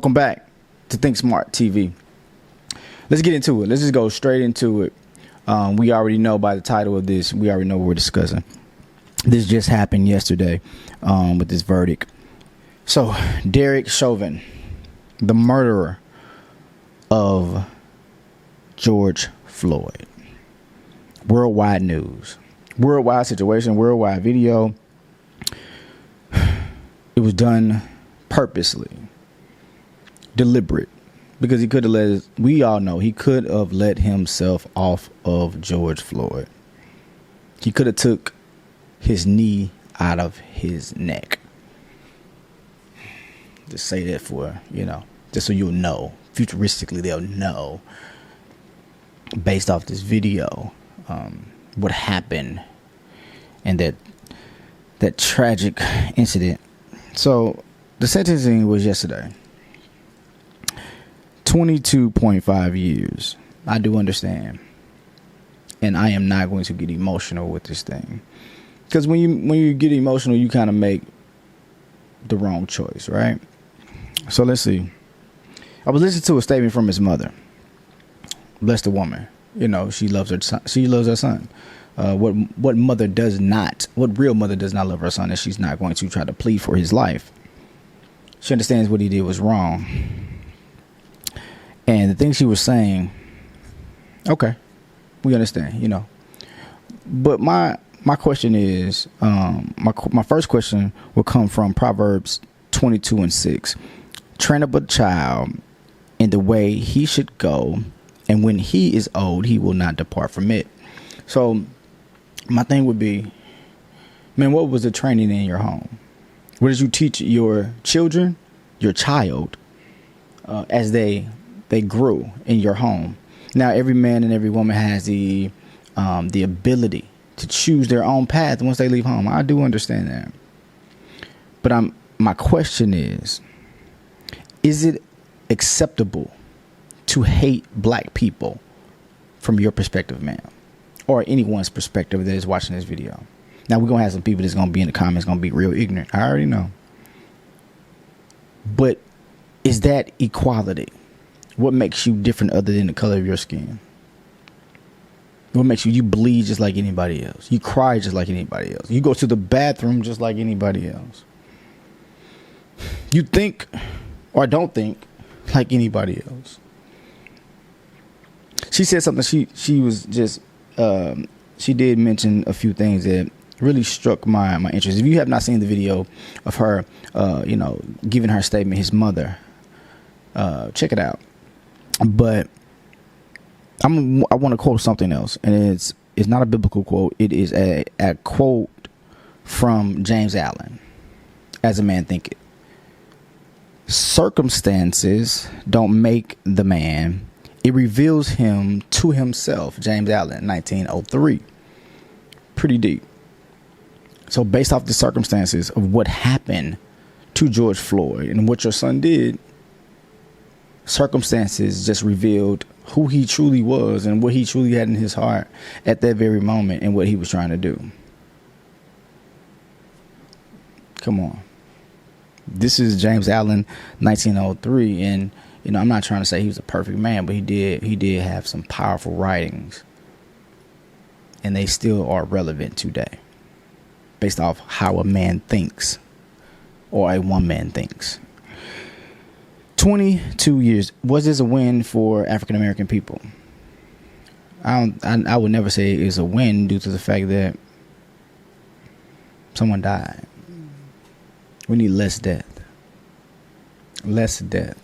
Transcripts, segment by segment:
Welcome back to ThinkSmart TV. Let's get into it. Let's just go straight into it. We already know by the title of this, we already know what we're discussing. This just happened yesterday with this verdict. So, Derek Chauvin, the murderer of George Floyd. Worldwide news. Worldwide situation, worldwide video. It was done purposely. Deliberate, because he could have we all know he could have let himself off of George Floyd. He could have took his knee out of his neck. Just say that for, just so you'll know, futuristically they'll know based off this video what happened and that tragic incident. So the sentencing was yesterday. 22.5 years. I do understand. And I am not going to get emotional with this thing. Because when you get emotional, you kind of make the wrong choice, right? So let's see. I was listening to a statement from his mother. Bless the woman. She loves her son. She loves her son. What real mother does not love her son is she's not going to try to plead for his life. She understands what he did was wrong. And the things she was saying, okay, we understand, But my question is, my first question will come from Proverbs 22:6. Train up a child in the way he should go, and when he is old, he will not depart from it. So my thing would be, man, what was the training in your home? What did you teach your children, your child, as they grew in your home? Now, every man and every woman has the ability to choose their own path once they leave home. I do understand that. But my question is it acceptable to hate black people from your perspective, ma'am? Or anyone's perspective that is watching this video? Now, we're going to have some people that's going to be in the comments going to be real ignorant. I already know. But is that equality? What makes you different other than the color of your skin? What makes you bleed just like anybody else? You cry just like anybody else. You go to the bathroom just like anybody else. You think or don't think like anybody else. She said something. She was just she did mention a few things that really struck my interest. If you have not seen the video of her giving her statement, his mother, check it out. But I want to quote something else, and it's not a biblical quote. It is a quote from James Allen. As a man thinketh. Circumstances don't make the man; it reveals him to himself. James Allen, 1903. Pretty deep. So, based off the circumstances of what happened to George Floyd and what your son did, circumstances just revealed who he truly was and what he truly had in his heart at that very moment and what he was trying to do. Come on. This is James Allen, 1903, and I'm not trying to say he was a perfect man, but he did have some powerful writings, and they still are relevant today based off how a man thinks or a one man thinks. 22 years. Was this a win for African American people? I would never say it's a win due to the fact that someone died. We need less death. Less death.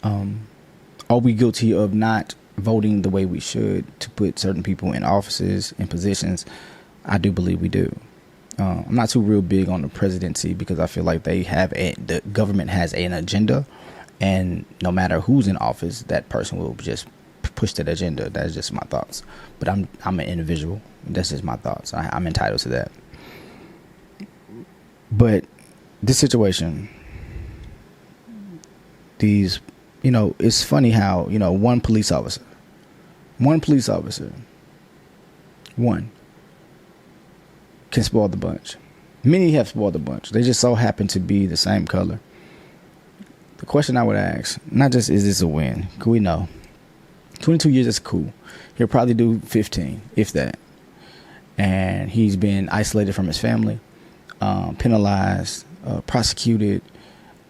Are we guilty of not voting the way we should to put certain people in offices and positions? I do believe we do. I'm not too real big on the presidency because I feel like the government has an agenda, and no matter who's in office, that person will just push that agenda. That's just my thoughts. But I'm an individual. That's just my thoughts. I'm entitled to that. But this situation, it's funny how, one police officer, can spoil the bunch. Many have spoiled the bunch. They just so happen to be the same color. the question I would ask, not just is this a win? Could we know? 22 years is cool. He'll probably do 15, if that. And he's been isolated from his family, penalized, prosecuted.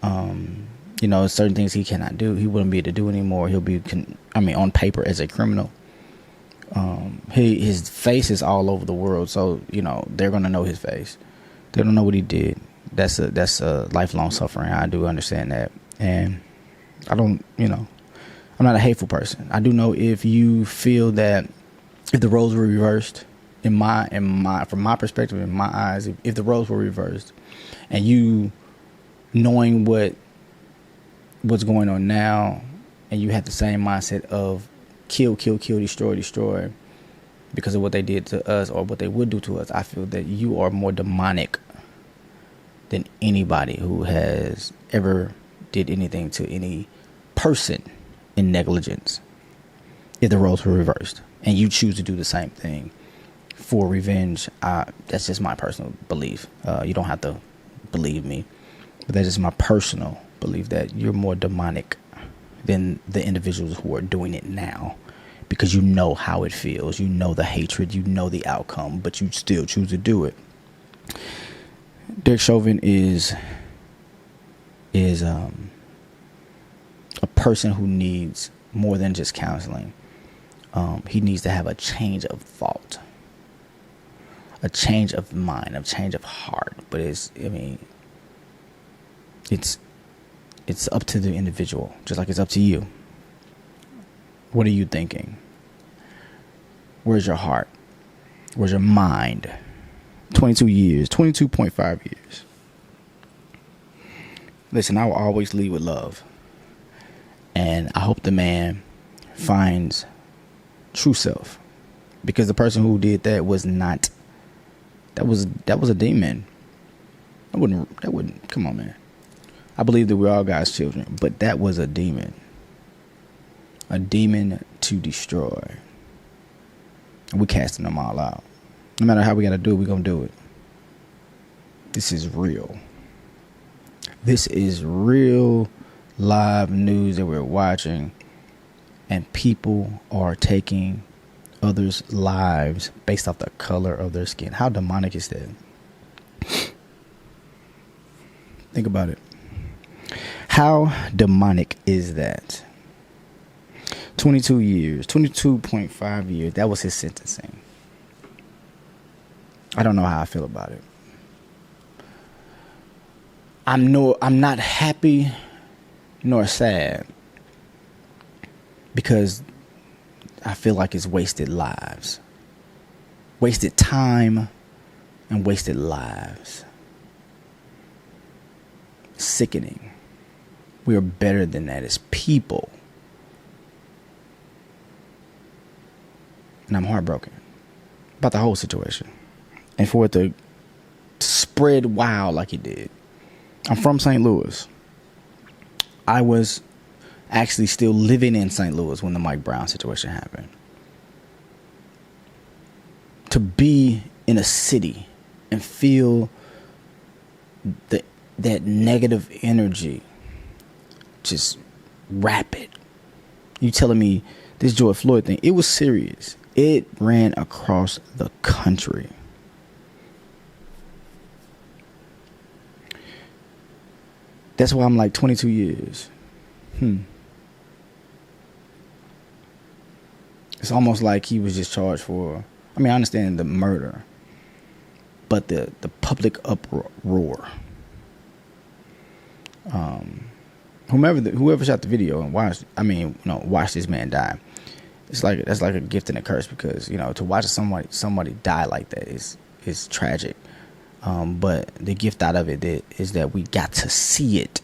Certain things he cannot do. He wouldn't be able to do anymore. He'll be, on paper as a criminal. His face is all over the world, so they're gonna know his face. They don't know what he did. That's a lifelong suffering. I do understand that, and I don't. I'm not a hateful person. I do know if you feel that if the roles were reversed, from my perspective, in my eyes, if the roles were reversed, and you knowing what's going on now, and you had the same mindset of kill, destroy, because of what they did to us or what they would do to us, I feel that you are more demonic than anybody who has ever did anything to any person in negligence. If the roles were reversed and you choose to do the same thing for revenge, that's just my personal belief. You don't have to believe me, but that's just my personal belief, that you're more demonic than the individuals who are doing it now, because you know how it feels, you know the hatred, you know the outcome, but you still choose to do it. Derek Chauvin is a person who needs more than just counseling. He needs to have a change of thought, a change of mind, a change of heart. But it's up to the individual, just like it's up to you. What are you thinking? Where's your heart? Where's your mind? 22 years, 22.5 years. Listen, I will always lead with love. And I hope the man finds true self, because the person who did that was not, that was a demon. That wouldn't, come on, man. I believe that we're all God's children, but that was a demon to destroy. And we're casting them all out. No matter how we got to do it, we're going to do it. This is real. This is real live news that we're watching, and people are taking others' lives based off the color of their skin. How demonic is that? Think about it. How demonic is that? 22 years, 22.5 years. That was his sentencing. I don't know how I feel about it. I'm not happy nor sad, because I feel like it's wasted lives, wasted time, and wasted lives. Sickening. We are better than that as people. And I'm heartbroken about the whole situation. And for it to spread wild like it did. I'm from St. Louis. I was actually still living in St. Louis when the Mike Brown situation happened. To be in a city and feel that negative energy just rapid. You telling me this George Floyd thing, it was serious. It ran across the country. That's why I'm like 22 years. It's almost like he was just charged for, I understand the murder, but the public uproar. Whoever shot the video and watched this man die, that's like a gift and a curse, because to watch somebody die like that is tragic. But the gift out of it is that we got to see it,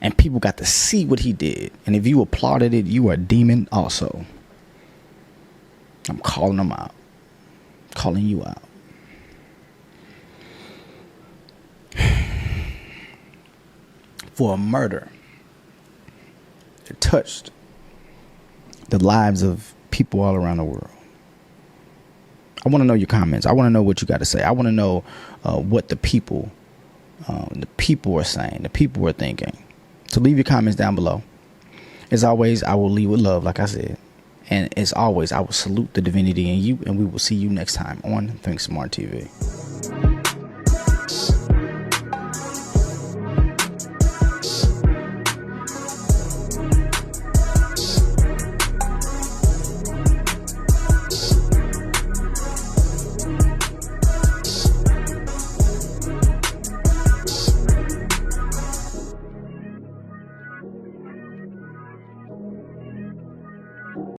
and people got to see what he did. And if you applauded it, you are a demon also. I'm calling them out, calling you out. For a murder that touched the lives of people all around the world. I want to know your comments. I want to know what you got to say. I want to know what the people are saying, the people are thinking. So leave your comments down below. As always, I will leave with love, like I said. And as always, I will salute the divinity in you, and we will see you next time on Think Smart TV.